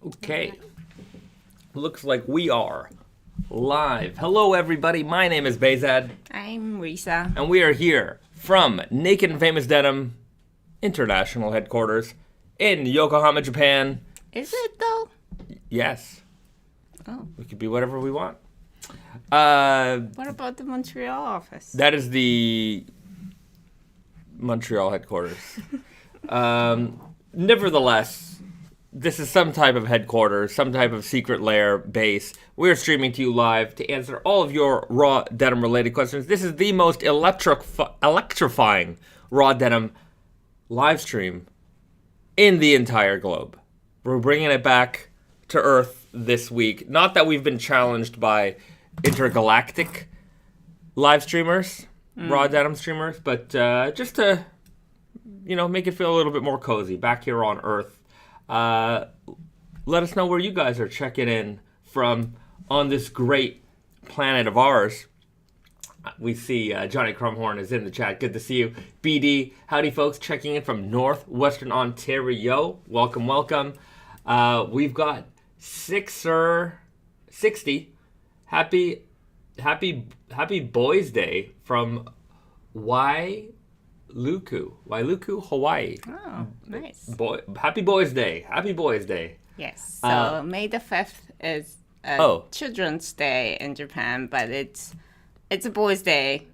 Okay. Looks like we are live. Hello, everybody. My name is Bahzad. I'm Risa. And we are here from Naked Famous Denim International Headquarters in Yokohama, Japan. Is it though? Yes. Oh. We could be whatever we want. What about the Montreal office? That is the Montreal headquarters. Nevertheless, this is some type of headquarters, some type of secret lair base. We're streaming to you live to answer all of your raw denim related questions. This is the most electrifying raw denim live stream in the entire globe. We're bringing it back to Earth this week. Not that we've been challenged by intergalactic live streamers, raw denim streamers, but just to, make it feel a little bit more cozy back here on Earth. Let us know where you guys are checking in from on this great planet of ours. We see Johnny Crumhorn is in the chat. Good to see you. BD, howdy folks, checking in from Northwestern Ontario. Welcome, welcome. We've got 60. Happy Boys Day from Wailuku, Hawaii. Oh, nice. Happy Boys Day. Happy Boys Day. Yes. So May the 5th is Children's Day in Japan, but it's a Boys Day.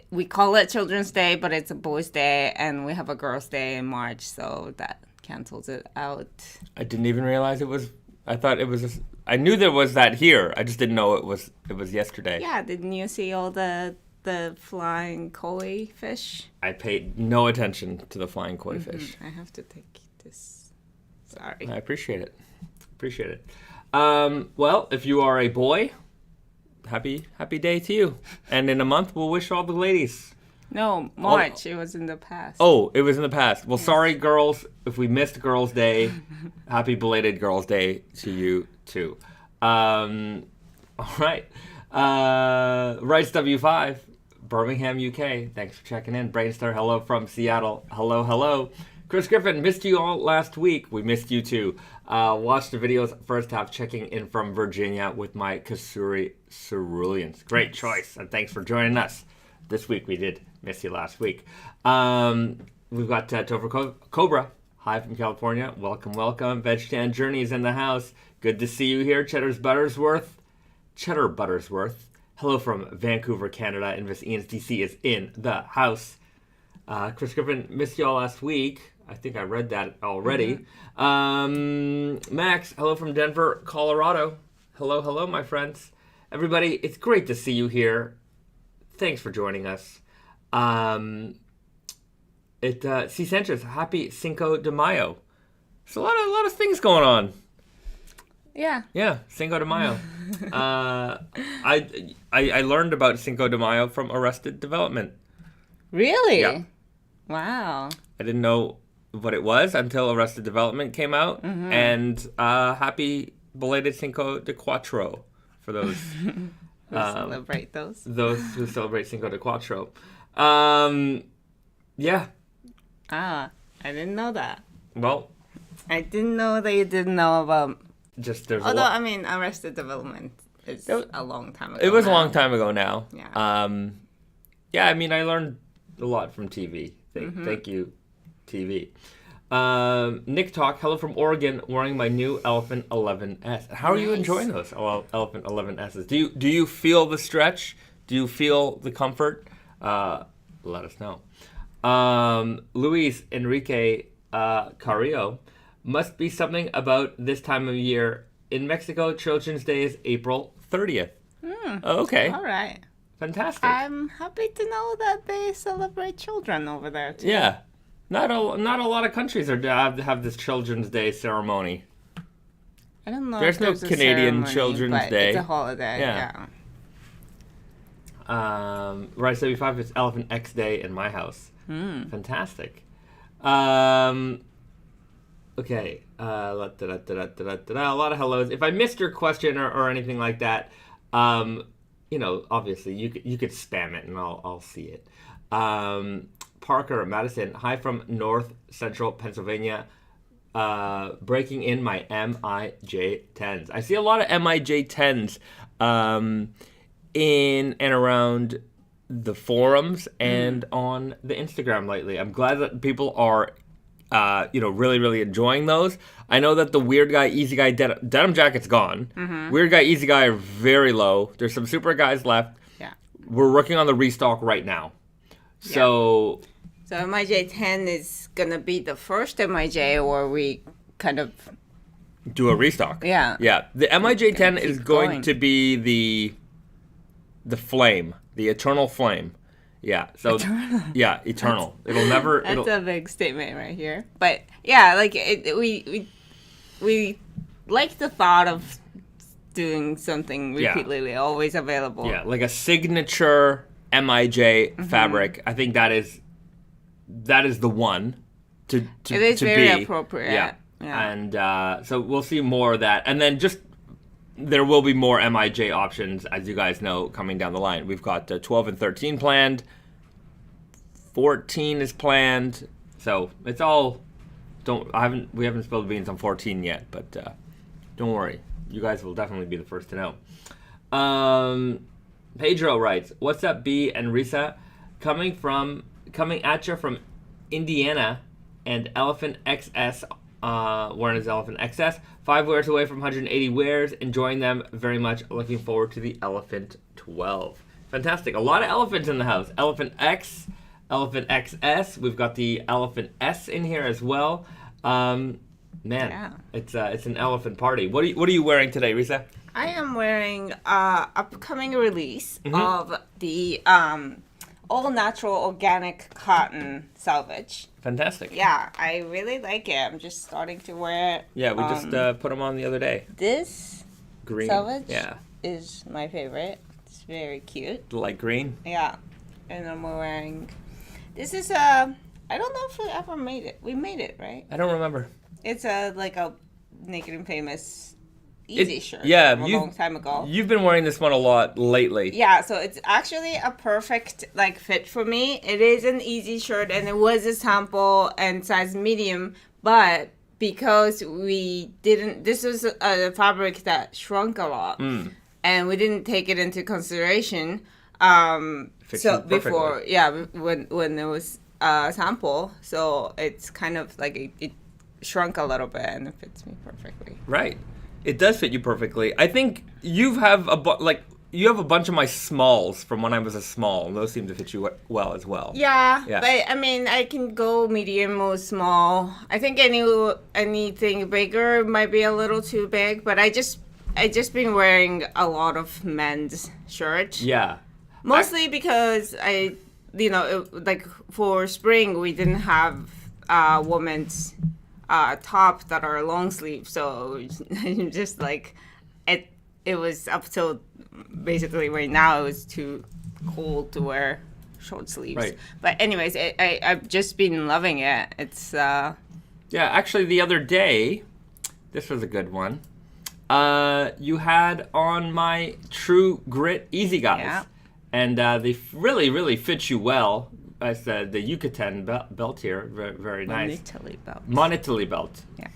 We call it Children's Day, but it's a Boys Day, and we have a Girls Day in March, so that cancels it out. I didn't even realize it was. I thought it was. I knew there was that here. I just didn't know it was yesterday. Yeah. Didn't you see all the flying koi fish? I paid no attention to the flying koi fish. I have to take this. Sorry. I appreciate it. Well, if you are a boy, happy day to you. And in a month, we'll wish all the ladies. No, March. It was in the past. Oh, it was in the past. Well, sorry, girls, if we missed Girls' Day. Happy belated Girls' Day to you, too. All right. Rice W5, Birmingham, UK. Thanks for checking in. Brainstar, hello from Seattle. Hello. Chris Griffin, missed you all last week. We missed you, too. Watched the videos first half, checking in from Virginia with my Kasuri Ceruleans. Great choice, and thanks for joining us. This week we did miss you last week. We've got Topher Cobra. Hi from California. Welcome. Veg Stand Journey is in the house. Good to see you here. Cheddar Buttersworth. Hello from Vancouver, Canada. And Miss Ian's DC is in the house. Chris Griffin, missed you all last week. I think I read that already. Max, hello from Denver, Colorado. Hello, my friends. Everybody, it's great to see you here. Thanks for joining us. C. Sanchez, happy Cinco de Mayo. There's a lot of things going on. Yeah, Cinco de Mayo. I learned about Cinco de Mayo from Arrested Development. Really? Yeah. Wow. I didn't know what it was until Arrested Development came out. Mm-hmm. And happy belated Cinco de Cuatro for those who celebrate those. Those who celebrate Cinco de Cuatro. Yeah. I didn't know that. Well, I didn't know that you didn't know about. Although, Arrested Development is a long time ago. It was a long time ago now. Yeah. I learned a lot from TV. Thank you, TV. Nick Talk, hello from Oregon, wearing my new Elephant 11S. How are you enjoying those Elephant 11Ss? Do you feel the stretch? Do you feel the comfort? Let us know. Luis Enrique Carrillo, must be something about this time of year. In Mexico, Children's Day is April 30th. Okay. All right. Fantastic. I'm happy to know that they celebrate children over there, too. Yeah. Not a lot of countries have this Children's Day ceremony. I don't know. There's no Canadian Children's Day. It's a holiday. Yeah. Right, 75 is Elephant X Day in my house. Fantastic. Okay. A lot of hellos. If I missed your question or anything like that, obviously you could spam it and I'll see it. Parker Madison, hi from North Central Pennsylvania. breaking in my MIJ 10s. I see a lot of MIJ 10s in and around the forums and on the Instagram lately. I'm glad that people are, really, really enjoying those. I know that the Weird Guy, Easy Guy denim jacket's gone. Weird Guy, Easy Guy are very low. There's some super guys left. Yeah. We're working on the restock right now. So MIJ 10 is going to be the first MIJ, or we kind of do a restock. Yeah. Yeah. The MIJ 10 is going to be the flame, the eternal flame. Yeah. So eternal. Yeah, eternal. It'll never. That's a big statement right here. But yeah, like we like the thought of doing something repeatedly, always available. Yeah, like a signature MIJ fabric. I think that is the one to it is to very be. Appropriate. Yeah. Yeah. And so we'll see more of that. And then there will be more MIJ options, as you guys know, coming down the line. We've got 12 and 13 planned. 14 is planned. So it's all... We haven't spilled the beans on 14 yet, but don't worry. You guys will definitely be the first to know. Pedro writes, "What's up, B and Risa? Coming at you from Indiana and Elephant XS, wearing his Elephant XS. 5 wears away from 180 wears. Enjoying them very much. Looking forward to the Elephant 12. Fantastic. A lot of elephants in the house. Elephant X, Elephant XS. We've got the Elephant S in here as well. It's an elephant party. What are you wearing today, Risa? I am wearing upcoming release of the all natural organic cotton selvage. Fantastic. Yeah, I really like it. I'm just starting to wear it. Yeah, we just put them on the other day. This green selvage is my favorite. It's very cute. Light green. Yeah, and I'm wearing. This is I don't know if we ever made it. We made it, right? I don't remember. It's like a Naked and Famous easy shirt. Yeah, from a long time ago. You've been wearing this one a lot lately. Yeah, so it's actually a perfect fit for me. It is an easy shirt, and it was a sample and size medium, but because this was a fabric that shrunk a lot, and we didn't take it into consideration. So before, when there was a sample, so it's kind of like it shrunk a little bit, and it fits me perfectly. Right. It does fit you perfectly. I think you have a bunch of my smalls from when I was a small, and those seem to fit you well as well. Yeah. But I mean, I can go medium or small. I think anything bigger might be a little too big, but I just been wearing a lot of men's shirts. Yeah. Mostly because for spring we didn't have women's top that are long sleeve, so just it was up till basically right now it was too cold to wear short sleeves. Right. But anyways, I've just been loving it. It's actually the other day, this was a good one. You had on my True Grit Easy Guys, and they really, really fit you well. As the Yucatan belt here, very, very nice. Monetally belt. Yeah.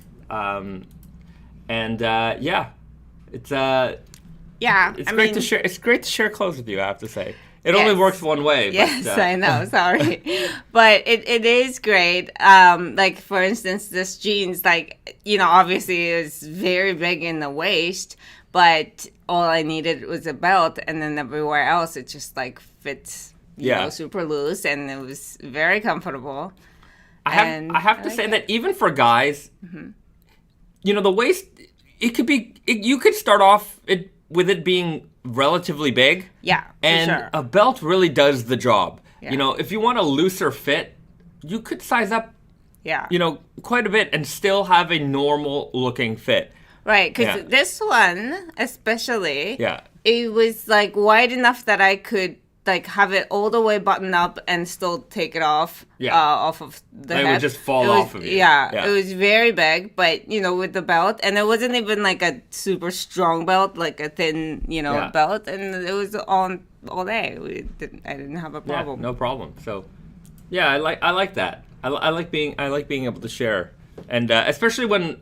It's great to share. It's great to share clothes with you. I have to say, it only works one way. Yes, but, I know. Sorry, but it is great. For instance, this jeans, obviously is very big in the waist, but all I needed was a belt, and then everywhere else it just fits. Super loose, and it was very comfortable. I have to say that even for guys, the waist, it could be. You could start off with it being relatively big. Yeah, and for sure. A belt really does the job. Yeah. If you want a looser fit, you could size up. Yeah. Quite a bit and still have a normal looking fit. Right, because this one especially. Yeah. It was wide enough that I could. Have it all the way buttoned up and still take it off off of the head. It would just fall off of you. Yeah, it was very big, but, with the belt. And it wasn't even a super strong belt, a thin, belt. And it was on all day. I didn't have a problem. Yeah, no problem. So, I like that. I like being able to share And especially when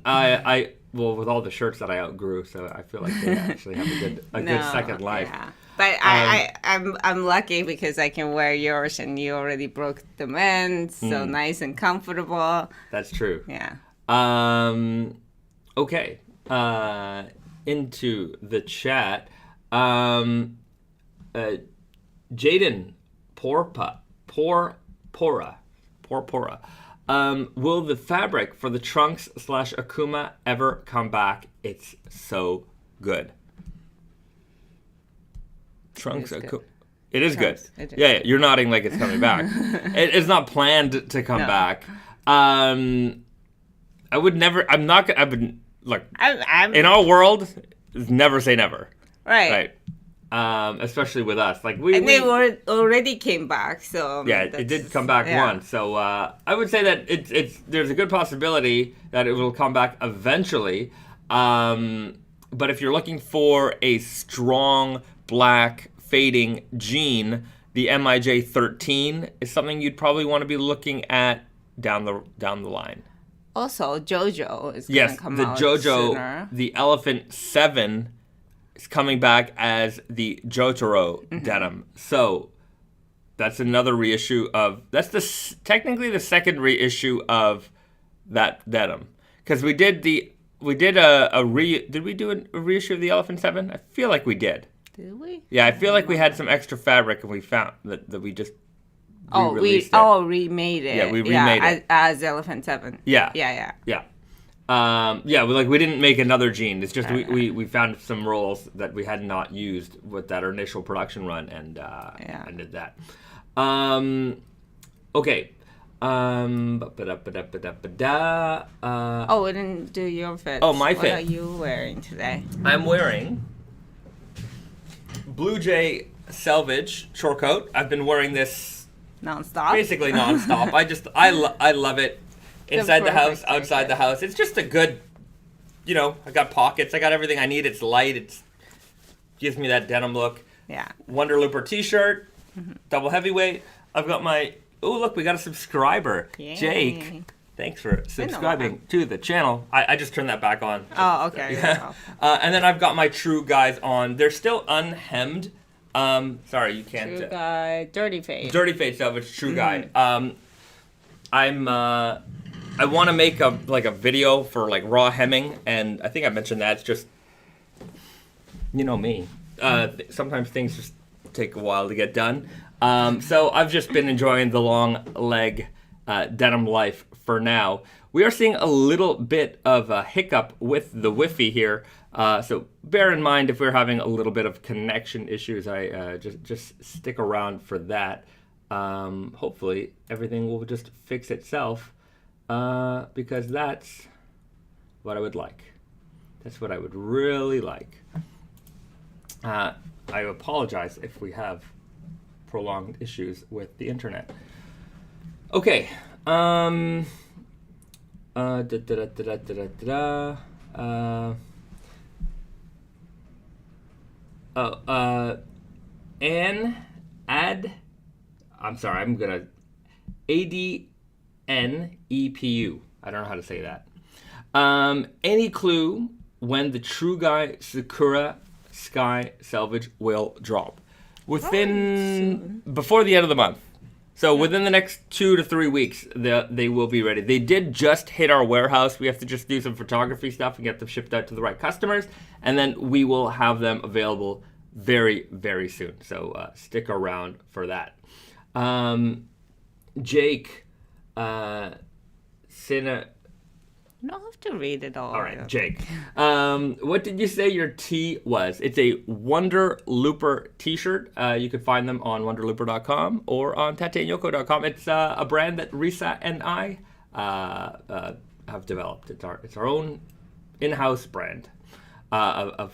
well, with all the shirts that I outgrew, so I feel like they actually have a good second life. Yeah. But I'm lucky because I can wear yours and you already broke them in, so nice and comfortable. That's true. Yeah. Okay. Into the chat. Jaden Porpora. Will the fabric for the trunks / Akuma ever come back? It's so good. Trunks Akuma. It is good. It is. Yeah, you're nodding like it's coming back. It's not planned to come back. I would never. I'm not. I would look. In our world, never say never. Right. Especially with us, like they already came back. So yeah, it did come back once. So I would say that there's a good possibility that it will come back eventually. But if you're looking for a strong black fading jean, the MIJ 13 is something you'd probably want to be looking at down the line. Also, JoJo is going to come out the JoJo, sooner. the Elephant 7 is coming back as the Jotaro denim. So that's another reissue of, technically the second reissue of that denim. Because did we do a reissue of the Elephant 7? I feel like we did. Did we? Yeah, I feel like we had some extra fabric and we found that we just remade it. Remade it. Yeah, we remade it as Elephant 7. Yeah. Yeah. We didn't make another jean. It's just we found some rolls that we had not used with that initial production run and did that. Okay. We didn't do your fit. Oh, my fit. What are you wearing today? I'm wearing Blue Jay Selvedge Chore coat. I've been wearing this basically nonstop. I love it. Inside the house, outside the house. It's just a good, I got pockets. I got everything I need. It's light. It gives me that denim look. Yeah. Wonder Looper t-shirt, double heavyweight. I've got my, look, we got a subscriber. Yay. Jake. Thanks for subscribing to the channel. I just turned that back on. Oh, okay. Yeah. And then I've got my True Guys on. They're still unhemmed. Sorry, you can't. True Guy, Dirty Fade. Dirty Fade Selvedge, True Guy. I want to make a video for like raw hemming, and I think I mentioned that. It's just, me. Sometimes things just take a while to get done. So I've just been enjoying the long leg denim life for now. We are seeing a little bit of a hiccup with the Wi-Fi here, so bear in mind if we're having a little bit of connection issues. I just stick around for that. Hopefully everything will just fix itself, because that's what I would like. That's what I would really like. I apologize if we have prolonged issues with the internet. Okay. ADNEPU. I don't know how to say that. Any clue when the True Guy Sakura Sky Selvedge will drop? Before the end of the month. So within the next 2 to 3 weeks, they will be ready. They did just hit our warehouse. We have to just do some photography stuff and get them shipped out to the right customers. And then we will have them available very, very soon. So stick around for that. Jake, You don't have to read it all. All right, Jake. What did you say your tee was? It's a Wonder Looper t-shirt. You could find them on wonderlooper.com or on tatenyoko.com. It's a brand that Risa and I have developed. It's our own in-house brand of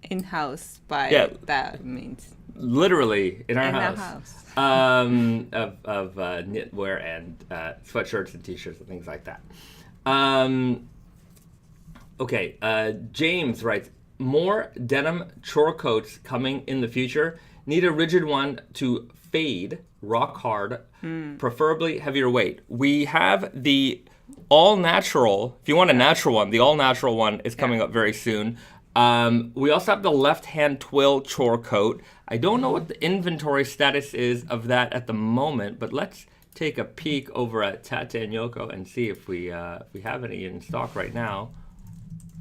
in-house, that means literally in our house. Of knitwear and sweatshirts and t-shirts and things like that. Okay, James writes, more denim chore coats coming in the future. Need a rigid one to fade, rock hard, preferably heavier weight. We have the all natural. If you want a natural one, the all natural one is coming up very soon. We also have the left hand twill chore coat. I don't know what the inventory status is of that at the moment, but let's take a peek over at Tate and Yoko and see if we have any in stock right now.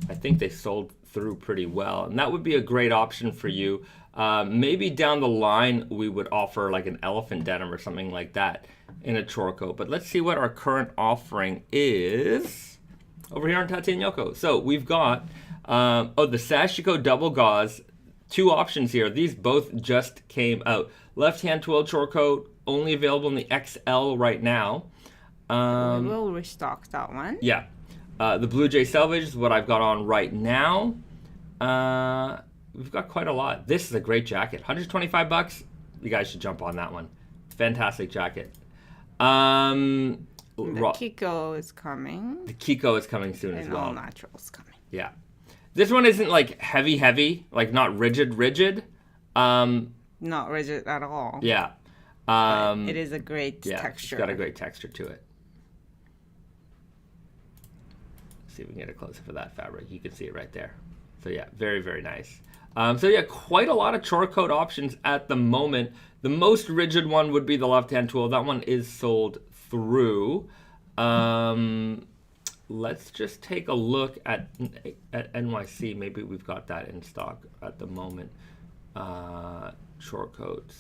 I think they sold through pretty well, and that would be a great option for you. Maybe down the line we would offer like an elephant denim or something like that in a chore coat. But let's see what our current offering is over here on Tate and Yoko. So we've got the Sashiko double gauze. 2 options here. These both just came out. Left hand twill chore coat, only available in the XL right now. We will restock that one. Yeah. The Blue Jay Selvedge is what I've got on right now. We've got quite a lot. This is a great jacket. $125. You guys should jump on that one. Fantastic jacket. The Kiko is coming. The Kiko is coming soon as well. All natural is coming. Yeah. This one isn't like heavy, like not rigid. Not rigid at all. Yeah. It is a great texture. It's got a great texture to it. See if we can get it closer for that fabric. You can see it right there. So yeah, very, very nice. So yeah, quite a lot of chore coat options at the moment. The most rigid one would be the left-hand twill. That one is sold through. Let's just take a look at NYC. Maybe we've got that in stock at the moment. Chore coats.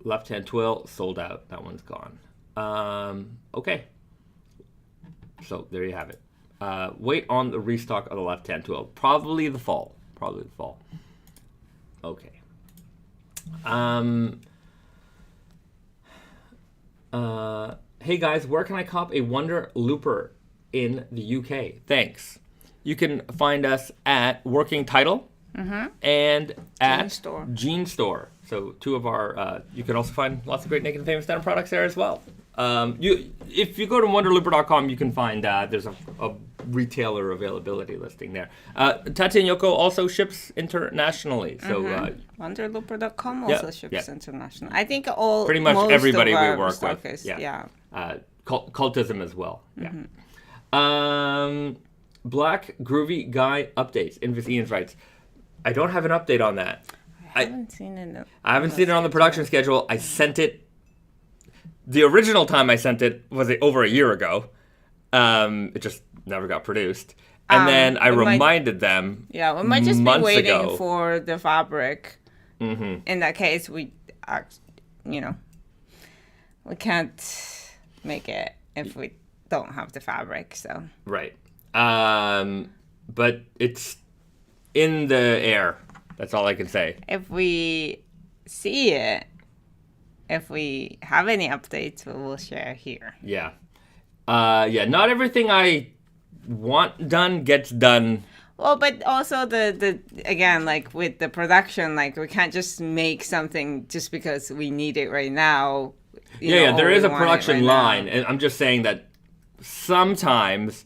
Left-hand twill, sold out. That one's gone. Okay. So there you have it. Wait on the restock of the left-hand twill. Probably the fall. Okay. Hey guys, where can I cop a Wonder Looper in the UK? Thanks. You can find us at Working Title and at Jean Store. So 2 of our, you can also find lots of great Naked Famous Denim products there as well. If you go to wonderlooper.com, you can find there's a retailer availability listing there. Tate and Yoko also ships internationally. So wonderlooper.com also ships international. I think pretty much everybody we work with. Cultism as well. Black Groovy Guy updates. Invis Ian's writes, I don't have an update on that. I haven't seen it. I haven't seen it on the production schedule. I sent it. The original time I sent it was over a year ago. It just never got produced. And then I reminded them. Yeah, we might just be waiting for the fabric. In that case, we can't make it if we don't have the fabric. So right. But it's in the air. That's all I can say. If we see it, if we have any updates, we will share here. Yeah. Not everything I want done gets done. Well, but also the again, like with the production, like we can't just make something just because we need it right now. There is a production line, and I'm just saying that sometimes,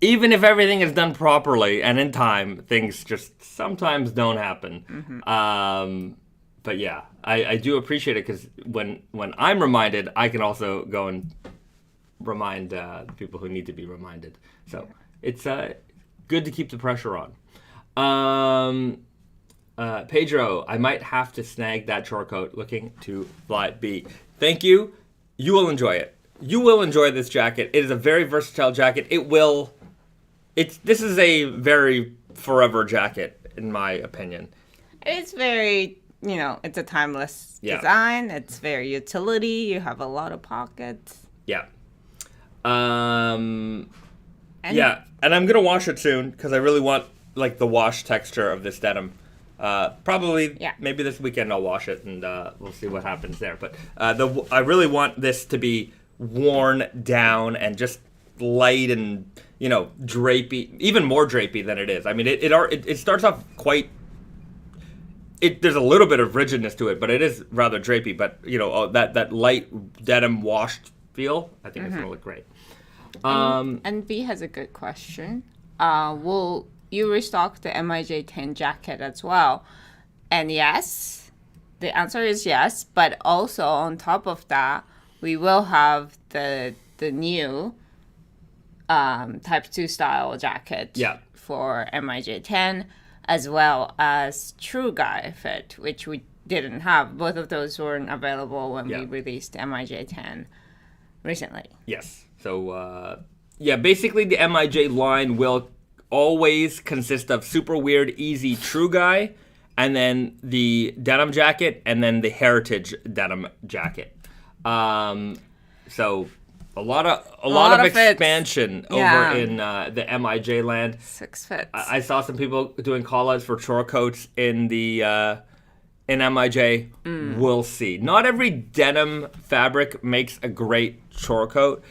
even if everything is done properly and in time, things just sometimes don't happen. But yeah, I do appreciate it because when I'm reminded, I can also go and remind the people who need to be reminded. So it's good to keep the pressure on. Pedro, I might have to snag that chore coat. Looking to fly B. Thank you. You will enjoy it. You will enjoy this jacket. It is a very versatile jacket. This is a very forever jacket, in my opinion. It's very, it's a timeless design. It's very utility. You have a lot of pockets. Yeah. And I'm gonna wash it soon because I really want like the wash texture of this denim. Maybe this weekend I'll wash it and we'll see what happens there. But I really want this to be worn down and just light and drapey, even more drapey than it is. I mean, it starts off quite. There's a little bit of rigidness to it, but it is rather drapey. But that light denim washed feel, I think it's gonna look great. And B has a good question. Will you restock the MIJ 10 jacket as well? And yes, The answer is yes, but also on top of that, we will have the new Type 2 style jacket for MIJ10, as well as True Guy fit, which we didn't have. Both of those weren't available when we released MIJ10 recently. Yes. So, basically the MIJ line will always consist of super weird, easy True Guy, and then the denim jacket, and then the heritage denim jacket. So a lot of expansion over in the MIJ land. 6 fits. I saw some people doing call-outs for chore coats in the in MIJ. We'll see. Not every denim fabric makes a great chore coat.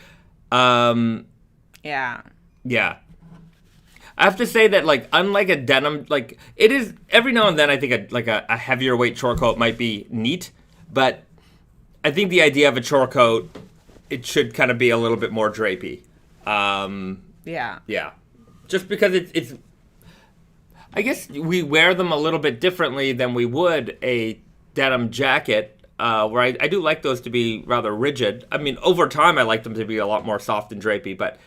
Yeah. I have to say that, like, unlike a denim, like, it is, every now and then I think a heavier weight chore coat might be neat, but I think the idea of a chore coat, it should kind of be a little bit more drapey. Yeah. Just because it's I guess we wear them a little bit differently than we would a denim jacket, where I do like those to be rather rigid. I mean, over time I like them to be a lot more soft and drapey, but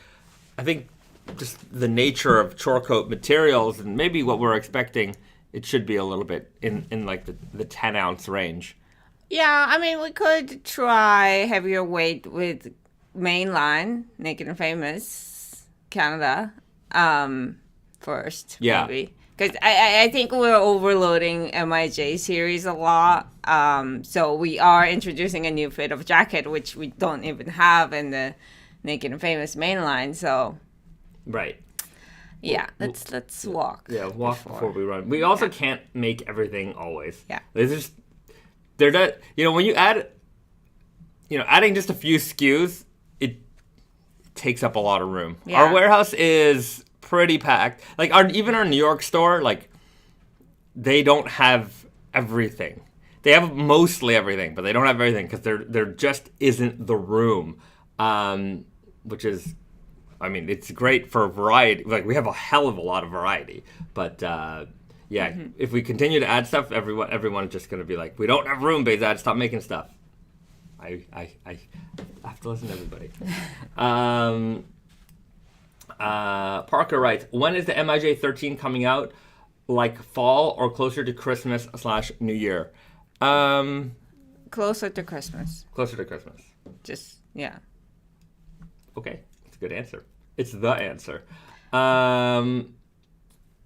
I think just the nature of chore coat materials and maybe what we're expecting, it should be a little bit in like the 10 ounce range. Yeah, I mean, we could try heavier weight with mainline Naked and Famous Canada first. Yeah. Maybe. Because I think we're overloading MIJ series a lot. So we are introducing a new fit of jacket, which we don't even have in the Naked and Famous mainline. So. Right. Yeah, let's walk. Yeah, walk before we run. We also can't make everything always. Yeah. They're not, when you add, adding just a few SKUs, it takes up a lot of room. Yeah. Our warehouse is pretty packed. Like even our New York store, like, they don't have everything. They have mostly everything, but they don't have everything because there just isn't the room, which is, I mean, it's great for variety. Like, we have a hell of a lot of variety, but if we continue to add stuff, everyone's just going to be like, we don't have room, Bahzad, stop making stuff. I have to listen to everybody. Parker writes, when is the MIJ 13 coming out? Like fall or closer to Christmas / New Year? Closer to Christmas. Closer to Christmas. Just, yeah. Okay. Good answer. It's the answer.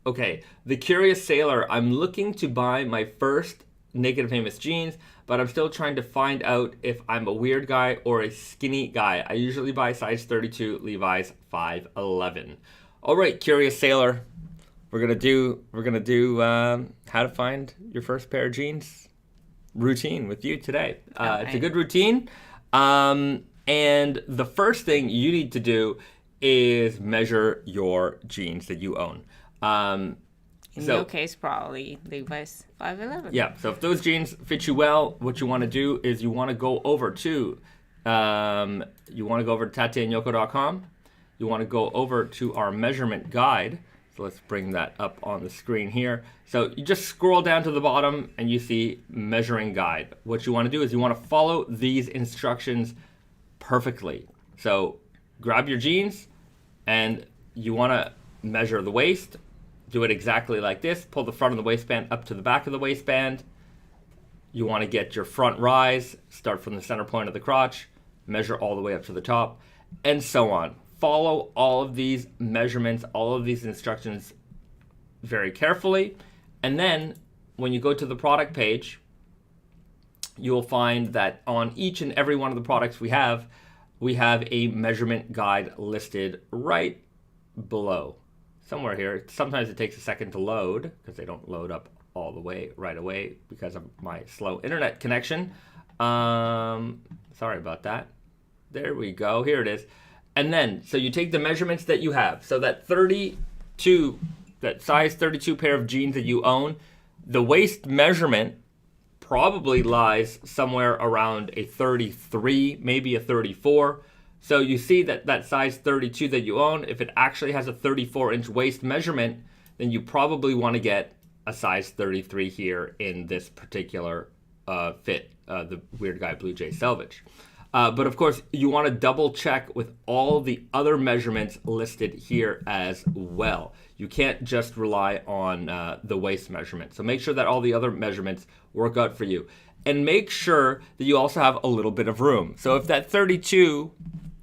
Okay. The Curious Sailor. I'm looking to buy my first Naked Famous jeans, but I'm still trying to find out if I'm a weird guy or a skinny guy. I usually buy size 32, Levi's 5'11". All right, Curious Sailor. We're gonna do how to find your first pair of jeans routine with you today. It's a good routine. And the first thing you need to do is measure your jeans that you own. In your case, probably Levi's 5'11". Yeah, so if those jeans fit you well, what you want to do is you want to go over to tateanyoko.com. You want to go over to our measurement guide. So let's bring that up on the screen here. So you just scroll down to the bottom and you see measuring guide. What you want to do is you want to follow these instructions perfectly. So grab your jeans and you want to measure the waist. Do it exactly like this. Pull the front of the waistband up to the back of the waistband. You want to get your front rise. Start from the center point of the crotch. Measure all the way up to the top, and so on. Follow all of these measurements, all of these instructions very carefully. And then when you go to the product page, you'll find that on each and every one of the products we have a measurement guide listed right below. Somewhere here. Sometimes it takes a second to load because they don't load up all the way right away because of my slow internet connection. Sorry about that. There we go. Here it is. And then, so you take the measurements that you have. So that size 32 pair of jeans that you own, the waist measurement probably lies somewhere around a 33, maybe a 34. So you see that size 32 that you own, if it actually has a 34-inch waist measurement, then you probably want to get a size 33 here in this particular fit, the Weird Guy Blue Jay Selvedge. But of course, you want to double check with all the other measurements listed here as well. You can't just rely on the waist measurement. So make sure that all the other measurements work out for you. And make sure that you also have a little bit of room. So if that 32,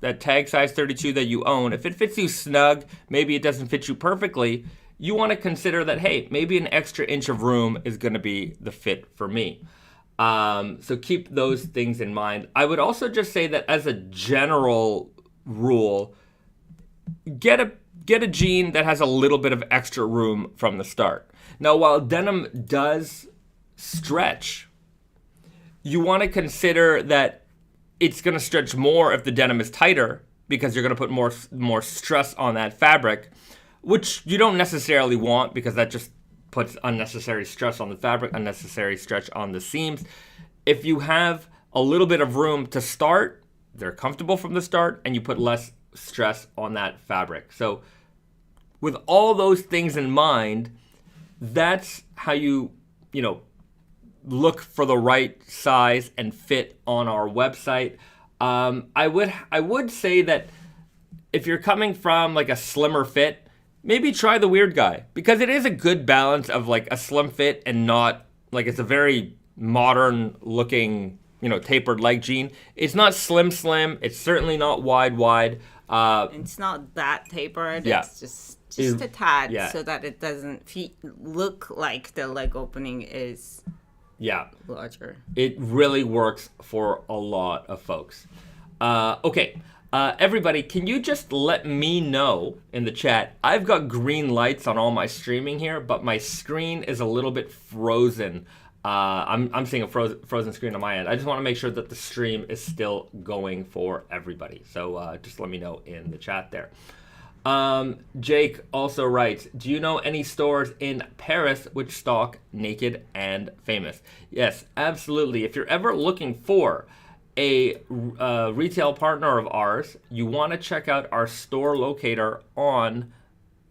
that tag size 32 that you own, if it fits you snug, maybe it doesn't fit you perfectly, you want to consider that, hey, maybe an extra inch of room is going to be the fit for me. So keep those things in mind. I would also just say that as a general rule, get a jean that has a little bit of extra room from the start. Now, while denim does stretch, you want to consider that it's going to stretch more if the denim is tighter because you're going to put more stress on that fabric, which you don't necessarily want because that just puts unnecessary stress on the fabric, unnecessary stretch on the seams. If you have a little bit of room to start, they're comfortable from the start, and you put less stress on that fabric. So with all those things in mind, that's how you look for the right size and fit on our website. I would say that if you're coming from like a slimmer fit, maybe try the Weird Guy, because it is a good balance of like a slim fit and not like it's a very modern looking, tapered leg jean. It's not slim. It's certainly not wide. It's not that tapered. Yeah. It's just a tad, so that it doesn't look like the leg opening is larger. It really works for a lot of folks. Okay. Everybody, can you just let me know in the chat? I've got green lights on all my streaming here, but my screen is a little bit frozen. I'm seeing a frozen screen on my end. I just want to make sure that the stream is still going for everybody. So just let me know in the chat there. Jake also writes, do you know any stores in Paris which stock Naked and Famous? Yes, absolutely. If you're ever looking for a retail partner of ours, you want to check out our store locator on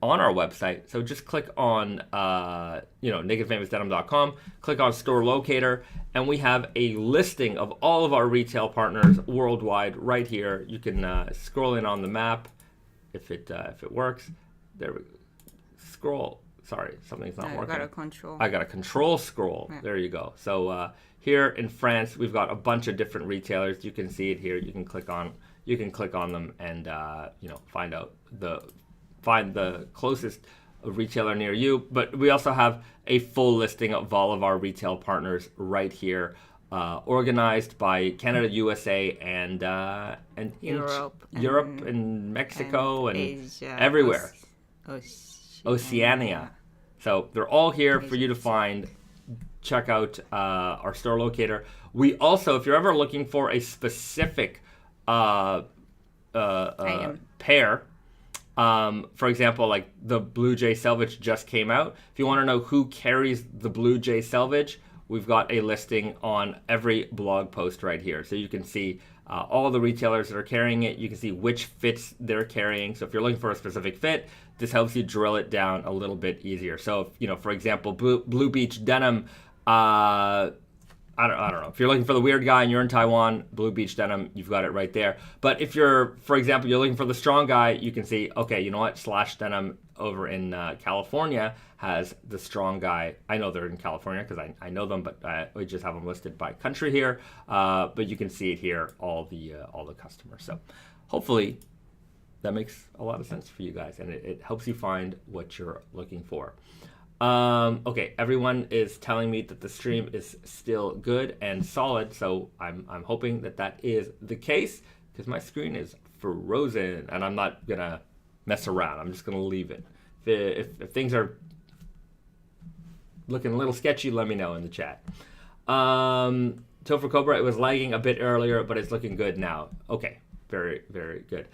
our website. So just click on nakedfamousdenim.com, click on store locator, and we have a listing of all of our retail partners worldwide right here. You can scroll in on the map if it works. There we go. Scroll. Sorry, something's not working. I got a control scroll. Yeah. There you go. So here in France, we've got a bunch of different retailers. You can see it here. You can click on them and find the closest retailer near you. But we also have a full listing of all of our retail partners right here, organized by Canada, USA, and Europe and Mexico and Asia, everywhere. Oceania. So they're all here for you to find. Check out our store locator. We also, if you're ever looking for a specific pair, for example, like the Blue Jay Selvedge just came out. If you want to know who carries the Blue Jay Selvedge, we've got a listing on every blog post right here. So you can see all the retailers that are carrying it. You can see which fits they're carrying. So if you're looking for a specific fit, this helps you drill it down a little bit easier. So, for example, Blue Beach Denim, I don't know. If you're looking for the Weird Guy and you're in Taiwan, Blue Beach Denim, you've got it right there. But if you're, for example, you're looking for the Strong Guy, you can see, okay, you know what? Slash Denim over in California has the Strong Guy. I know they're in California because I know them, but we just have them listed by country here. But you can see it here, all the customers. So hopefully that makes a lot of sense for you guys, and it helps you find what you're looking for. Okay, everyone is telling me that the stream is still good and solid, so I'm hoping that is the case, because my screen is frozen, and I'm not gonna mess around. I'm just gonna leave it. If things are looking a little sketchy, let me know in the chat. Topher Cobra, it was lagging a bit earlier, but it's looking good now. Okay, very, very good.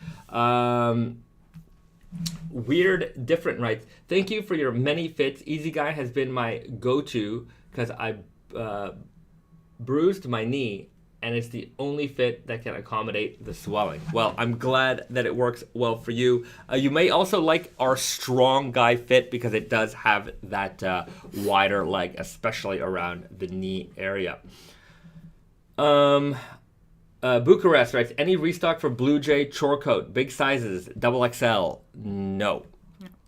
Weird Different writes, thank you for your many fits. Easy Guy has been my go-to because I bruised my knee, and it's the only fit that can accommodate the swelling. Well, I'm glad that it works well for you. You may also like our Strong Guy fit because it does have that wider leg, especially around the knee area. Bucharest writes, any restock for Blue Jay Chore coat, big sizes, double XL? No.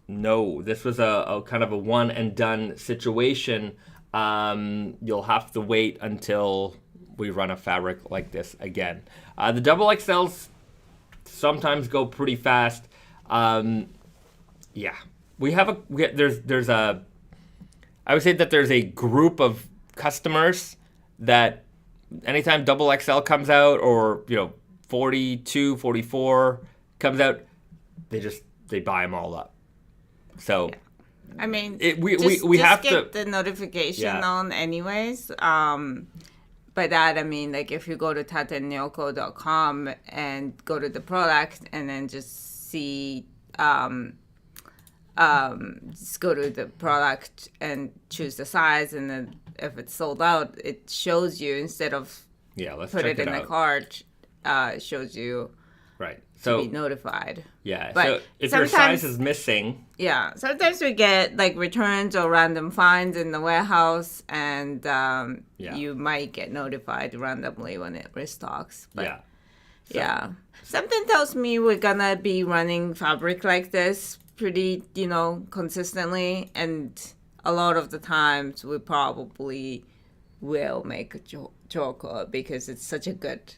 No, this was a kind of a one and done situation. You'll have to wait until we run a fabric like this again. The double XLs sometimes go pretty fast. Yeah, there's a, I would say that there's a group of customers that anytime double XL comes out, or 42, 44 comes out, they buy them all up. So, yeah. I mean, we have to get the notification on anyways. By that I mean, like, if you go to tatenyoko.com and go to the product and then just see, just go to the product and choose the size, and then if it's sold out, it shows you, instead of put it in the cart, it shows you to be notified. Yeah, but so if your size is missing... Yeah, sometimes we get, like, returns or random finds in the warehouse, and you might get notified randomly when it restocks. But, something tells me we're gonna be running fabric like this pretty, consistently, and a lot of the times we probably will make a choker because it's such a good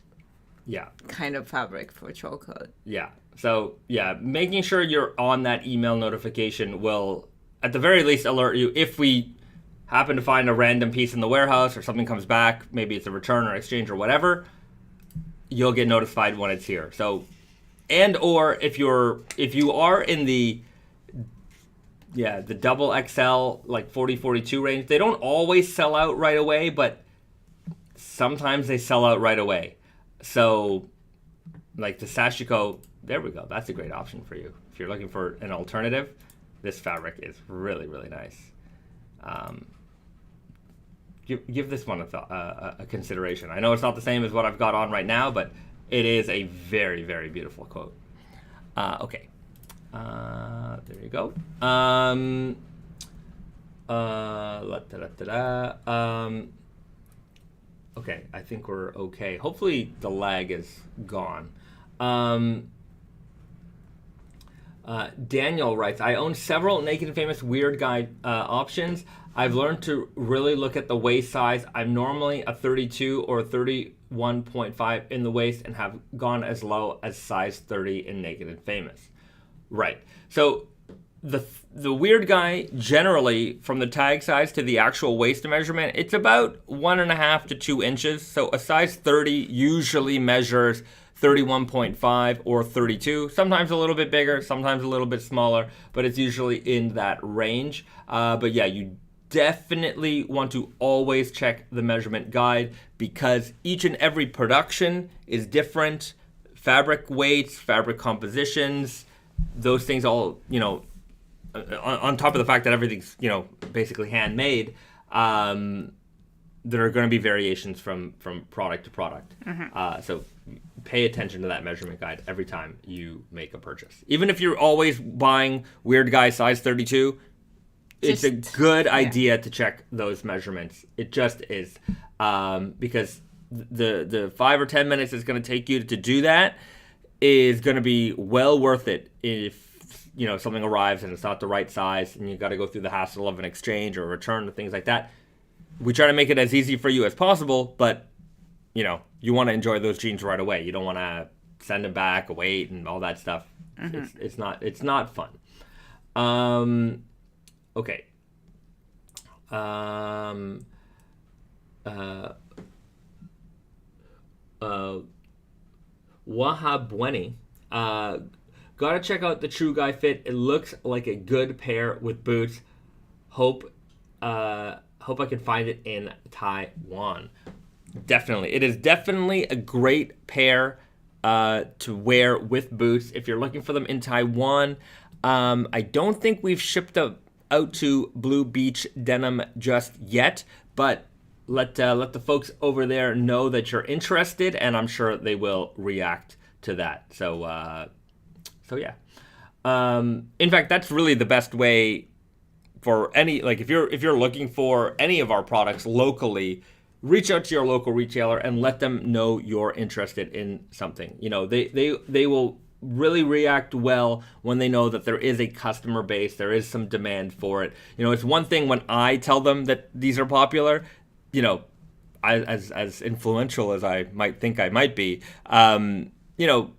kind of fabric for choker. Yeah. So, making sure you're on that email notification will, at the very least, alert you if we happen to find a random piece in the warehouse or something comes back, maybe it's a return or exchange or whatever, you'll get notified when it's here. So, and or if you are in the double XL, like 40, 42 range, they don't always sell out right away, but sometimes they sell out right away. So, like the Sashiko, there we go. That's a great option for you. If you're looking for an alternative, this fabric is really, really nice. Give this one a consideration. I know it's not the same as what I've got on right now, but it is a very, very beautiful coat. Okay. There you go. Okay, I think we're okay. Hopefully the lag is gone. Daniel writes, I own several Naked and Famous Weird Guy options. I've learned to really look at the waist size. I'm normally a 32 or 31.5 in the waist and have gone as low as size 30 in Naked and Famous. Right. So the Weird Guy, generally, from the tag size to the actual waist measurement, it's about 1.5 to 2 inches. So a size 30 usually measures 31.5 or 32, sometimes a little bit bigger, sometimes a little bit smaller, but it's usually in that range. But yeah, you definitely want to always check the measurement guide, because each and every production is different. Fabric weights, fabric compositions, those things all, on top of the fact that everything's, basically handmade, there are going to be variations from product to product. Mm-hmm. So pay attention to that measurement guide every time you make a purchase. Even if you're always buying Weird Guy size 32, it's a good idea to check those measurements. It just is. Because the 5 or 10 minutes it's going to take you to do that is going to be well worth it if something arrives and it's not the right size and you got to go through the hassle of an exchange or a return and things like that. We try to make it as easy for you as possible, but you want to enjoy those jeans right away. You don't want to send them back, wait, and all that stuff. Mm-hmm. It's not fun. Okay. Wahabweni. Gotta check out the True Guy fit. It looks like a good pair with boots. Hope I can find it in Taiwan. Definitely. It is definitely a great pair to wear with boots if you're looking for them in Taiwan. I don't think we've shipped out to Blue Beach Denim just yet, but let the folks over there know that you're interested, and I'm sure they will react to that. So yeah. In fact, that's really the best way for any, like, if you're looking for any of our products locally, reach out to your local retailer and let them know you're interested in something. You know, they will really react well when they know that there is a customer base, there is some demand for it. You know, it's one thing when I tell them that these are popular, you know, as influential as I might think I might be, you know,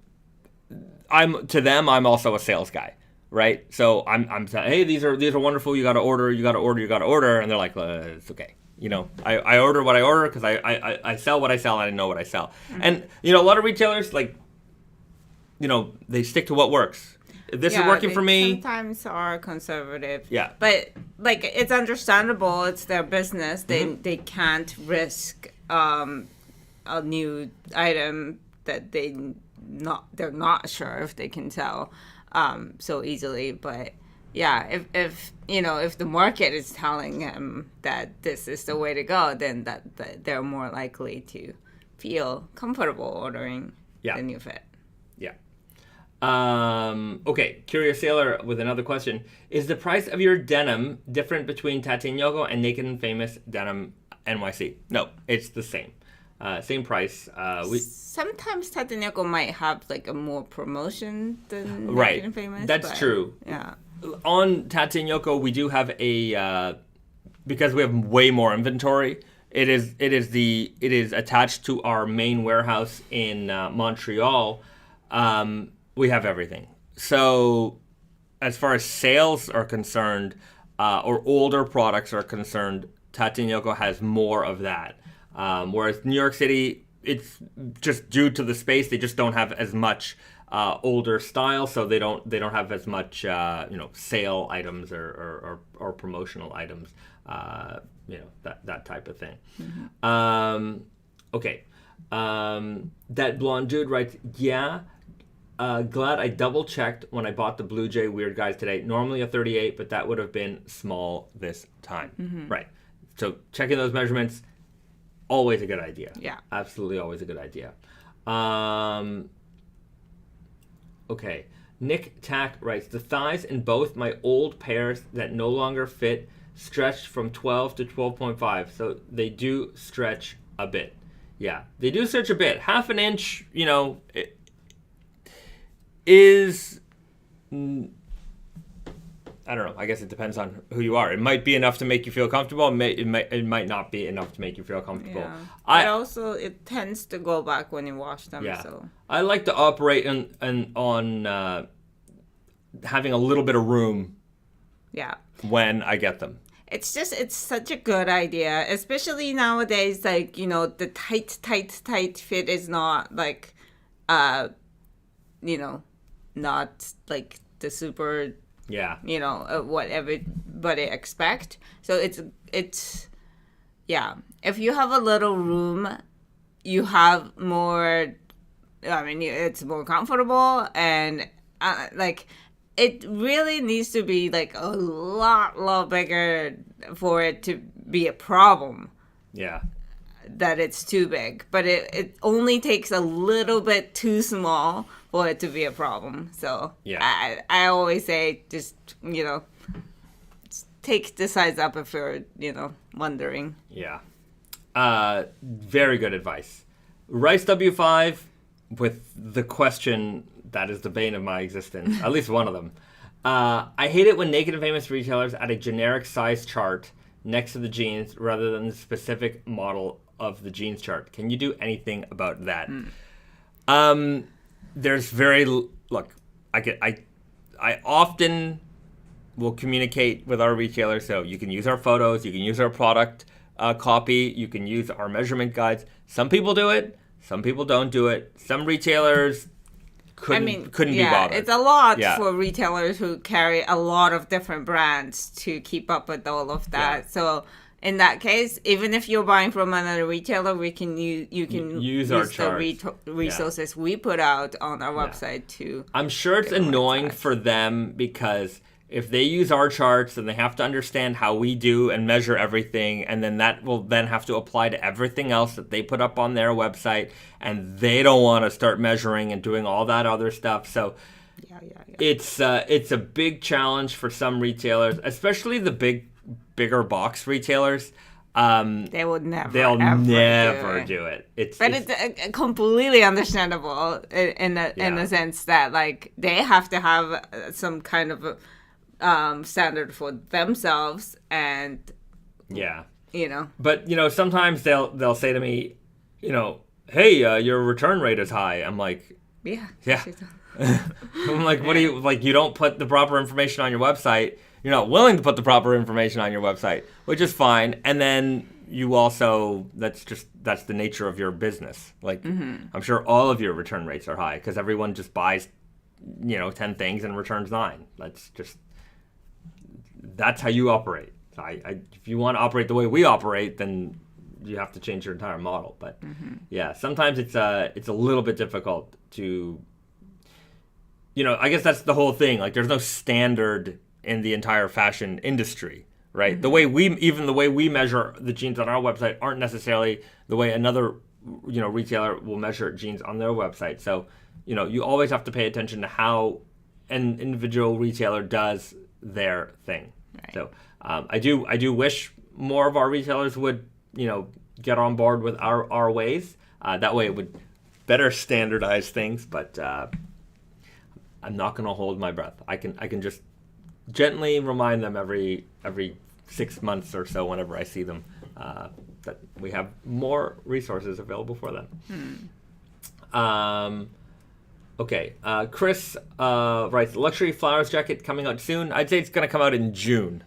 I'm also a sales guy, right? So I'm saying, hey, these are wonderful. You got to order, and they're like, it's okay. You know, I order what I order because I sell what I sell and I know what I sell. Mm-hmm. And you know, a lot of retailers, like, you know, they stick to what works. If this is working for me. Sometimes are conservative. Yeah. But like, it's understandable. It's their business. They can't risk a new item that they're not sure if they can sell so easily. But yeah, if you know, if the market is telling them that this is the way to go, then that they're more likely to feel comfortable ordering the new fit. Yeah. Okay, Curious Sailor with another question. Is the price of your denim different between Tateinoko and Naked and Famous Denim NYC? No, it's the same. Same price. Sometimes Tateinoko might have like a more promotion than right. Naked and Famous. That's true. Yeah. On Tateinoko, we do have because we have way more inventory. It is attached to our main warehouse in Montreal. We have everything. So as far as sales are concerned, or older products are concerned, Tateinoko has more of that. Whereas New York City, it's just due to the space, they just don't have as much older style, so they don't have as much sale items or promotional items, that type of thing. Mm-hmm. Okay. That blonde dude writes, glad I double checked when I bought the Blue Jay Weird Guys today. Normally a 38, but that would have been small this time. Mm-hmm. Right. So checking those measurements, always a good idea. Yeah. Absolutely always a good idea. Okay. Nick Tack writes, the thighs in both my old pairs that no longer fit stretched from 12 to 12.5. So they do stretch a bit. Yeah, they do stretch a bit. Half an inch, is, I don't know. I guess it depends on who you are. It might be enough to make you feel comfortable. It might not be enough to make you feel comfortable. Yeah. It tends to go back when you wash them. Yeah. So I like to operate on having a little bit of room. Yeah. When I get them. It's such a good idea, especially nowadays. Like, the tight fit is not like, not like the super. Yeah. What everybody expect. So it's yeah. If you have a little room, you have more. I mean, it's more comfortable, and it really needs to be like a lot bigger for it to be a problem. Yeah. That it's too big, but it only takes a little bit too small for it to be a problem. So I always say just take the size up if you're wondering. Yeah. Very good advice. Rice W5 with the question that is the bane of my existence, at least one of them. I hate it when Naked and Famous retailers add a generic size chart next to the jeans rather than the specific model of the jeans chart. Can you do anything about that? There's look, I often will communicate with our retailers, so you can use our photos, you can use our product copy, you can use our measurement guides. Some people do it, some people don't do it. Some retailers couldn't be bothered. It's a lot for retailers who carry a lot of different brands to keep up with all of that. Yeah. So in that case, even if you're buying from another retailer, you can use our the resources we put out on our website too. I'm sure it's annoying for them because if they use our charts, then they have to understand how we do and measure everything, and then that will then have to apply to everything else that they put up on their website, and they don't want to start measuring and doing all that other stuff. So it's a big challenge for some retailers, especially the bigger box retailers. They would never. They'll ever never do it. It's completely understandable in the sense that like they have to have some kind of standard for themselves, and But sometimes they'll say to me, hey, your return rate is high. I'm like, yeah. I'm like, what do you like? You don't put the proper information on your website. You're not willing to put the proper information on your website, which is fine. And then you also, that's the nature of your business. Like, I'm sure all of your return rates are high because everyone just buys, 10 things and returns 9. That's how you operate. So if you want to operate the way we operate, then you have to change your entire model. But sometimes it's a little bit difficult to, I guess that's the whole thing. Like, there's no standard in the entire fashion industry, right? The way we measure the jeans on our website aren't necessarily the way another, retailer will measure jeans on their website. So, you always have to pay attention to how an individual retailer does their thing. Right. So, I do wish more of our retailers would, get on board with our ways. That way it would better standardize things, but I'm not going to hold my breath. I can just gently remind them every 6 months or so whenever I see them that we have more resources available for them. Okay. Chris writes, luxury flowers jacket coming out soon. I'd say it's going to come out in June.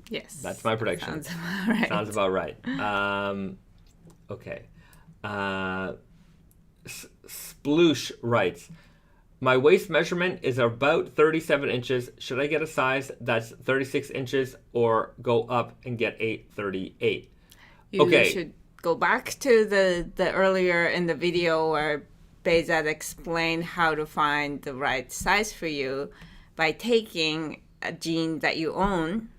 Yes. That's my prediction. Sounds about right. Okay. Sploosh writes, my waist measurement is about 37 inches. Should I get a size that's 36 inches or go up and get a 38? You should go back to the earlier in the video where Bahzad explained how to find the right size for you by taking a jean that you own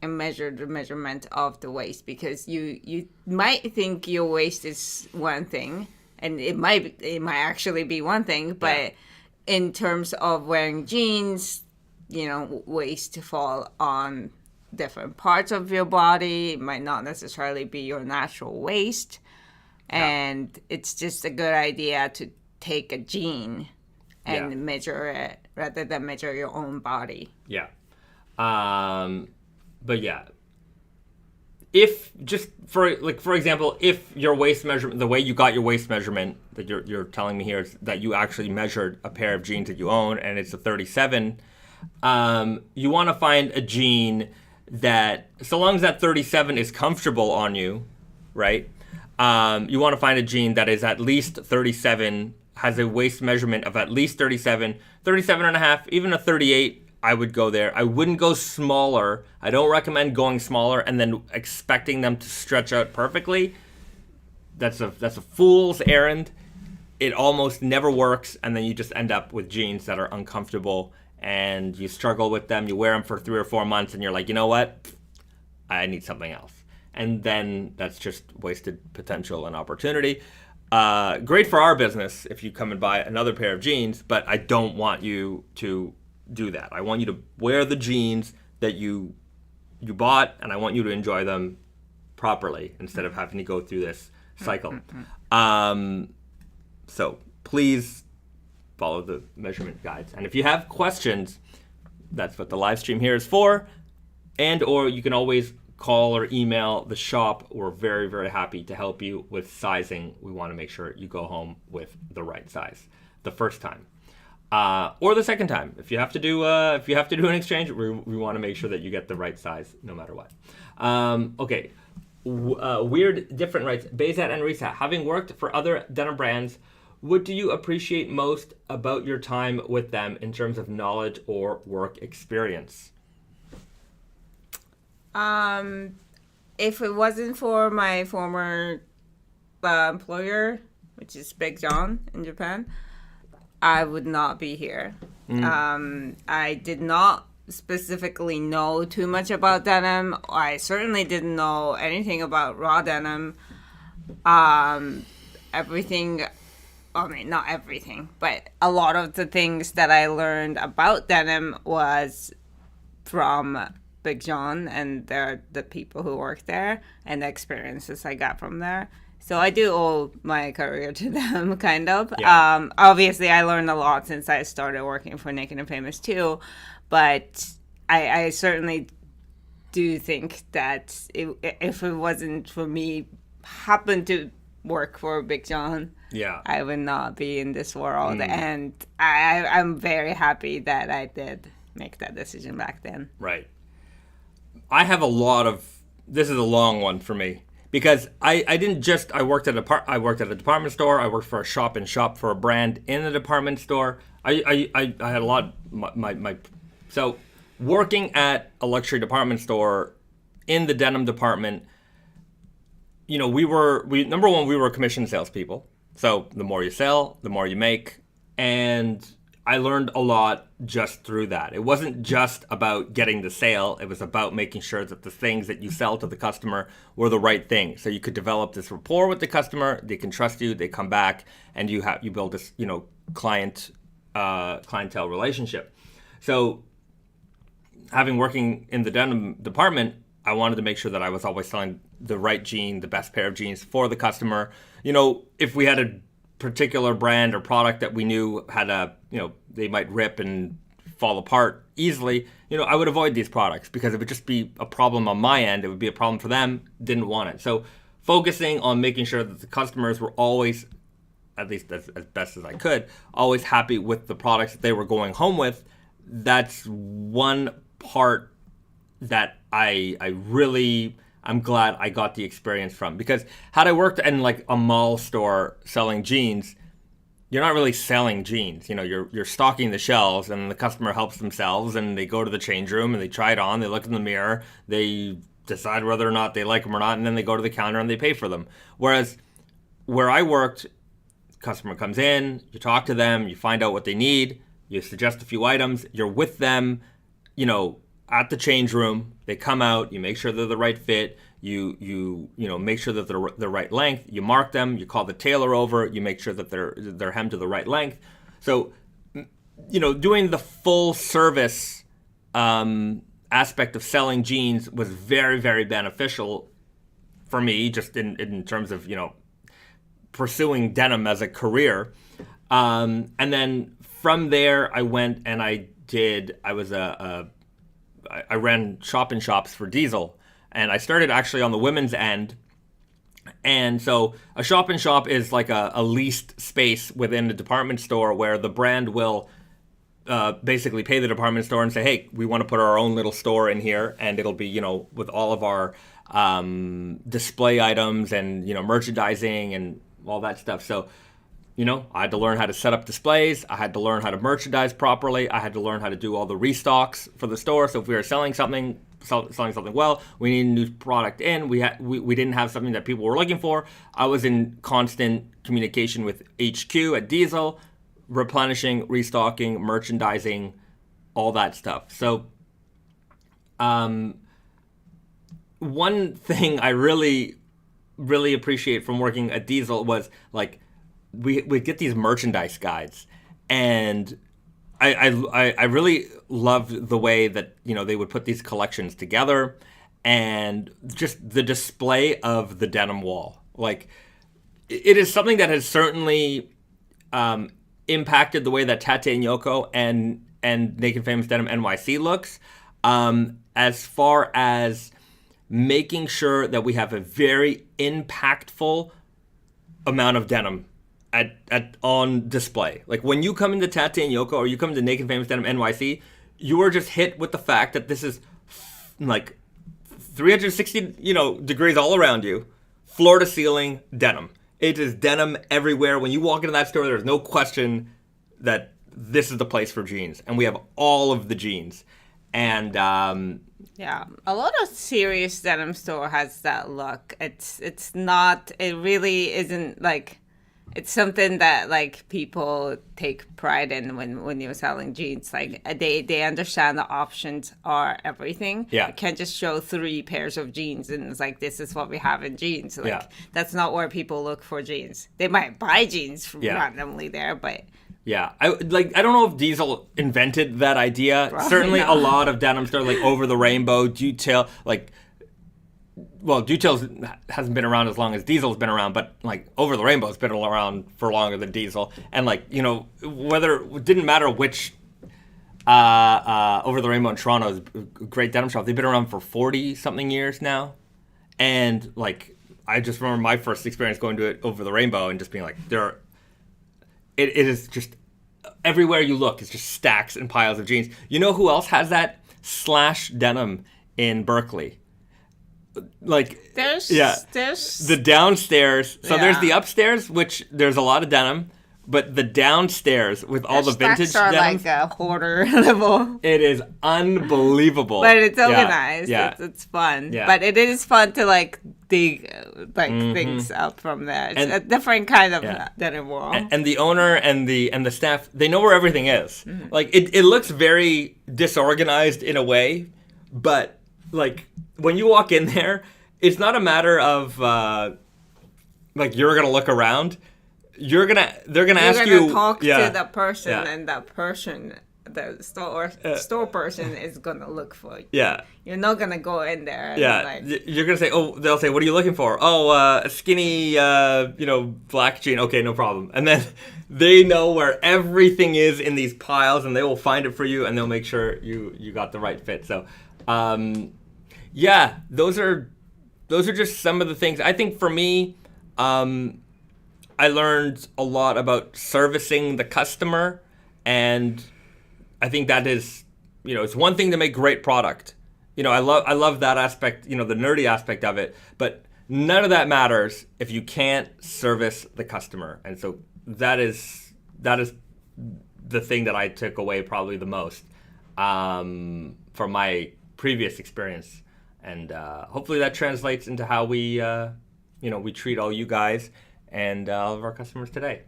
and measure the measurement of the waist, because you might think your waist is one thing, and it might actually be one thing, but in terms of wearing jeans, waist fall on different parts of your body. It might not necessarily be your natural waist. And it's just a good idea to take a jean and measure it rather than measure your own body. Yeah. But yeah. If just for example, if your waist measurement, the way you got your waist measurement that you're telling me here is that you actually measured a pair of jeans that you own and it's a 37, you want to find a jean that, so long as that 37 is comfortable on you, right? You want to find a jean that is at least 37, has a waist measurement of at least 37, 37 and a half, even a 38. I would go there. I wouldn't go smaller. I don't recommend going smaller and then expecting them to stretch out perfectly. That's a fool's errand. It almost never works, and then you just end up with jeans that are uncomfortable, and you struggle with them. You wear them for 3 or 4 months, and you're like, you know what? I need something else. And then that's just wasted potential and opportunity. Great for our business if you come and buy another pair of jeans, but I don't want you to do that. I want you to wear the jeans that you bought, and I want you to enjoy them properly instead of having to go through this cycle. So please follow the measurement guides. And if you have questions, that's what the live stream here is for. And or you can always call or email the shop. We're very, very happy to help you with sizing. We want to make sure you go home with the right size the first time. Or the second time, if you have to do an exchange, we want to make sure that you get the right size no matter what. Okay, weird different writes, Bahzad and Risa, having worked for other denim brands, what do you appreciate most about your time with them in terms of knowledge or work experience? If it wasn't for my former employer, which is Big John in Japan, I would not be here. I did not specifically know too much about denim. I certainly didn't know anything about raw denim. Everything, I mean, not everything, but a lot of the things that I learned about denim was from Big John and the people who work there and the experiences I got from there. So I do owe my career to them, kind of. Yeah. Obviously, I learned a lot since I started working for Naked and Famous too, but I certainly do think that if it wasn't for me happen to work for Big John, I would not be in this world. And I'm very happy that I did make that decision back then. Right. I have a lot of. This is a long one for me because I didn't just. I worked at a department store. I worked for a shop and shop for a brand in the department store. I had a lot. So working at a luxury department store in the denim department. We number one, we were commission salespeople. So the more you sell, the more you make. And I learned a lot just through that. It wasn't just about getting the sale. It was about making sure that the things that you sell to the customer were the right thing. So you could develop this rapport with the customer. They can trust you. They come back, and you build this, clientele relationship. So having working in the denim department, I wanted to make sure that I was always selling the right jean, the best pair of jeans for the customer. If we had a particular brand or product that we knew had they might rip and fall apart easily, I would avoid these products because it would just be a problem on my end. It would be a problem for them. Didn't want it. So focusing on making sure that the customers were always, at least as best as I could, always happy with the products that they were going home with. That's one part that I'm glad I got the experience from, because had I worked in like a mall store selling jeans, you're not really selling jeans. You're stocking the shelves, and the customer helps themselves, and they go to the change room and they try it on, they look in the mirror, they decide whether or not they like them or not, and then they go to the counter and they pay for them. Whereas where I worked, customer comes in, you talk to them, you find out what they need, you suggest a few items, you're with them, at the change room, they come out, you make sure they're the right fit, you make sure that they're the right length, you mark them, you call the tailor over, you make sure that they're hemmed to the right length. So, doing the full service aspect of selling jeans was very, very beneficial for me, just in terms of, pursuing denim as a career. And then from there, I went and I ran shop-in-shops for Diesel, and I started actually on the women's end. And so a shop-in-shop is like a leased space within a department store where the brand will basically pay the department store and say, hey, we want to put our own little store in here, and it'll be, with all of our display items and, merchandising and all that stuff. So, I had to learn how to set up displays. I had to learn how to merchandise properly. I had to learn how to do all the restocks for the store. So if we were selling something well, we needed a new product in. We didn't have something that people were looking for. I was in constant communication with HQ at Diesel, replenishing, restocking, merchandising, all that stuff. So one thing I really, really appreciate from working at Diesel was like, we get these merchandise guides, and I really loved the way that they would put these collections together, and just the display of the denim wall. Like, it is something that has certainly impacted the way that Tate and Yoko and Naked Famous Denim NYC looks, as far as making sure that we have a very impactful amount of denim on display. Like when you come into Tate and Yoko or you come to Naked Famous Denim NYC, you are just hit with the fact that this is like 360 degrees all around you, floor to ceiling denim. It is denim everywhere. When you walk into that store, there's no question that this is the place for jeans, and we have all of the jeans. And yeah, a lot of serious denim store has that look. It really isn't like. It's something that like people take pride in when you're selling jeans. Like they understand the options are everything. Yeah, you can't just show 3 pairs of jeans and it's like this is what we have in jeans. Like that's not where people look for jeans. They might buy jeans randomly there, but Yeah, I don't know if Diesel invented that idea. Probably Certainly, not. a lot of denim stores like Over the Rainbow, Detail, Detail hasn't been around as long as Diesel's been around, but like Over the Rainbow's been around for longer than Diesel, and whether it didn't matter which Over the Rainbow in Toronto is a great denim shop. They've been around for 40 something years now, and like I just remember my first experience going to it Over the Rainbow and just being like, it is just everywhere you look, it's just stacks and piles of jeans. You know who else has that? Slash Denim in Berkeley. Like there's the downstairs. So there's the upstairs, which there's a lot of denim, but the downstairs with all the vintage are denim, like a hoarder level. it is unbelievable. But it's organized. Yeah. It's fun. Yeah. But it is fun to like dig things up from there. It's a different kind of denim wall. And the owner and the staff, they know where everything is. Mm-hmm. Like it looks very disorganized in a way, but like when you walk in there, it's not a matter of like you're gonna look around. They're gonna ask you. You're gonna talk to the person, and that person, the store person, is gonna look for you. Yeah. You're not gonna go in there. And you're gonna say, they'll say, what are you looking for? Oh, a skinny, black jean. Okay, no problem. And then they know where everything is in these piles, and they will find it for you, and they'll make sure you got the right fit. So. Those are just some of the things. I think for me, I learned a lot about servicing the customer, and I think that is, it's one thing to make great product. I love that aspect, the nerdy aspect of it, but none of that matters if you can't service the customer. And so that is the thing that I took away probably the most from my previous experience, and hopefully that translates into how we we treat all you guys and all of our customers today.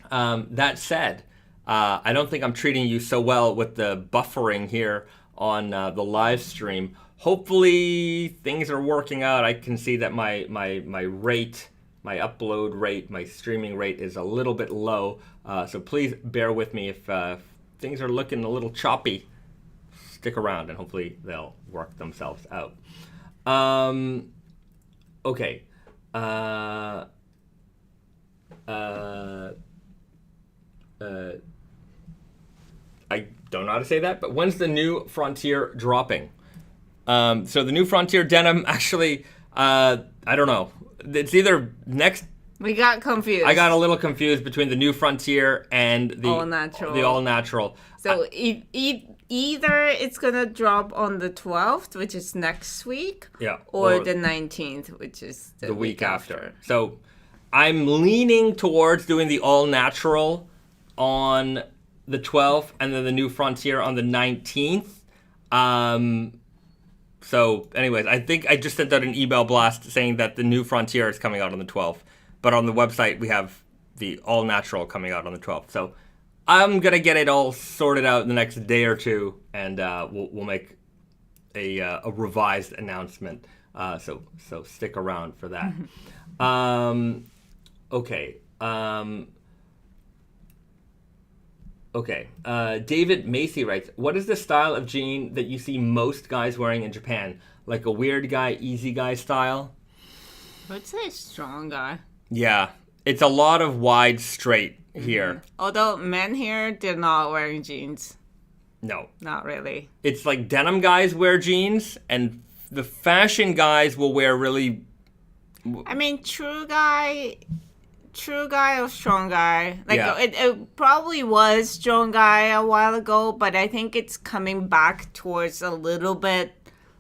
That said, I don't think I'm treating you so well with the buffering here on the live stream. Hopefully things are working out. I can see that my rate, my upload rate, my streaming rate is a little bit low, so please bear with me if things are looking a little choppy. Stick around and hopefully they'll work themselves out. Okay. I don't know how to say that, but when's the new Frontier dropping? So the new Frontier denim, actually, I don't know. It's either next. We got confused. I got a little confused between the new Frontier and the all natural. So either it's gonna drop on the 12th, which is next week, or the 19th, which is the week after. So I'm leaning towards doing the all natural on the 12th and then the new Frontier on the 19th. So anyways, I think I just sent out an email blast saying that the new Frontier is coming out on the 12th. But on the website, we have the all natural coming out on the 12th. So I'm going to get it all sorted out in the next day or two, and we'll make a revised announcement. So stick around for that. Okay. David Macy writes, what is the style of jean that you see most guys wearing in Japan? Like a weird guy, easy guy style? I would say strong guy. Yeah. It's a lot of wide straight here. Although men here, they're not wearing jeans. No. Not really. It's like denim guys wear jeans, and the fashion guys will wear really... I mean, true guy or strong guy. It probably was strong guy a while ago, but I think it's coming back towards a little bit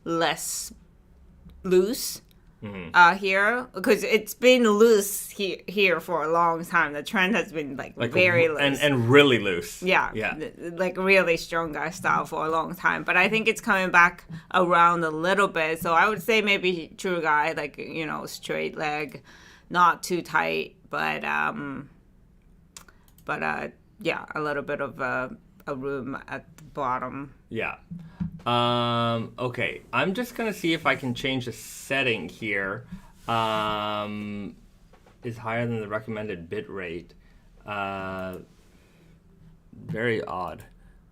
less loose here, because it's been loose here for a long time. The trend has been like very loose and really loose. Yeah, like really strong guy style for a long time. But I think it's coming back around a little bit. So I would say maybe true guy, like straight leg, not too tight. But a little bit of a room at the bottom. Yeah. Okay. I'm just gonna see if I can change the setting here. Is higher than the recommended bit rate. very odd.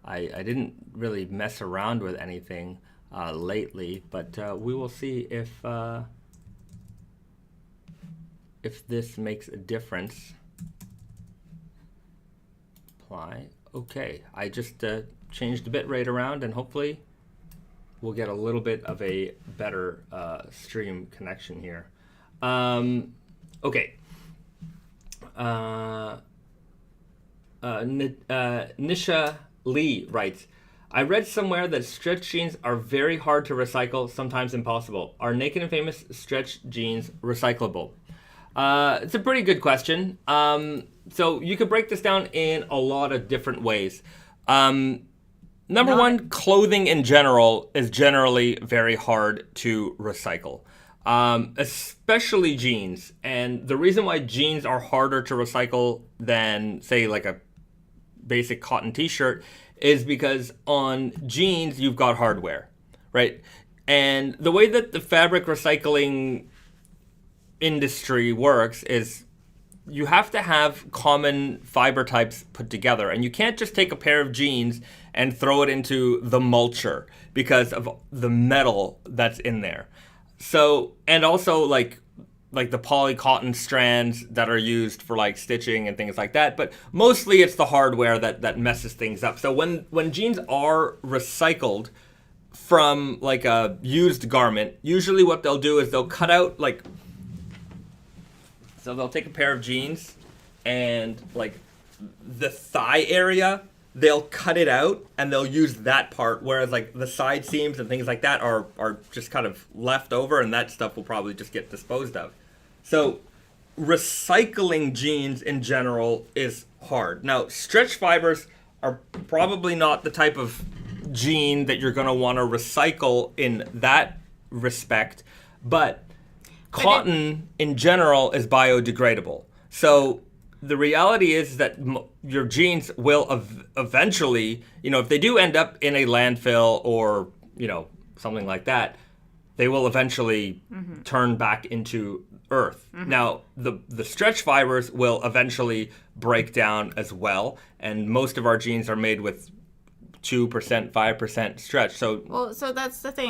I didn't really mess around with anything lately, but we will see if this makes a difference. Apply. Okay, I just changed the bitrate around, and hopefully we'll get a little bit of a better stream connection here. Okay. Nisha Lee writes, I read somewhere that stretch jeans are very hard to recycle, sometimes impossible. Are Naked and Famous stretch jeans recyclable? It's a pretty good question. So you could break this down in a lot of different ways. Number one, clothing in general is generally very hard to recycle, especially jeans. And the reason why jeans are harder to recycle than, say, like a basic cotton t-shirt is because on jeans, you've got hardware, right? And the way that the fabric recycling industry works is you have to have common fiber types put together, and you can't just take a pair of jeans and throw it into the mulcher because of the metal that's in there. So, and also like the poly cotton strands that are used for like stitching and things like that, but mostly it's the hardware that messes things up. So when jeans are recycled from like a used garment, usually what they'll do is they'll cut out like, so they'll take a pair of jeans and like the thigh area, they'll cut it out and they'll use that part, whereas like the side seams and things like that are just kind of left over, and that stuff will probably just get disposed of. So recycling jeans in general is hard. Now, stretch fibers are probably not the type of jean that you're going to want to recycle in that respect, but cotton in general is biodegradable. So the reality is that your jeans will eventually, if they do end up in a landfill or, something like that, they will eventually turn back into earth. Now, the stretch fibers will eventually break down as well, and most of our jeans are made with 2%, 5% stretch. So that's the thing.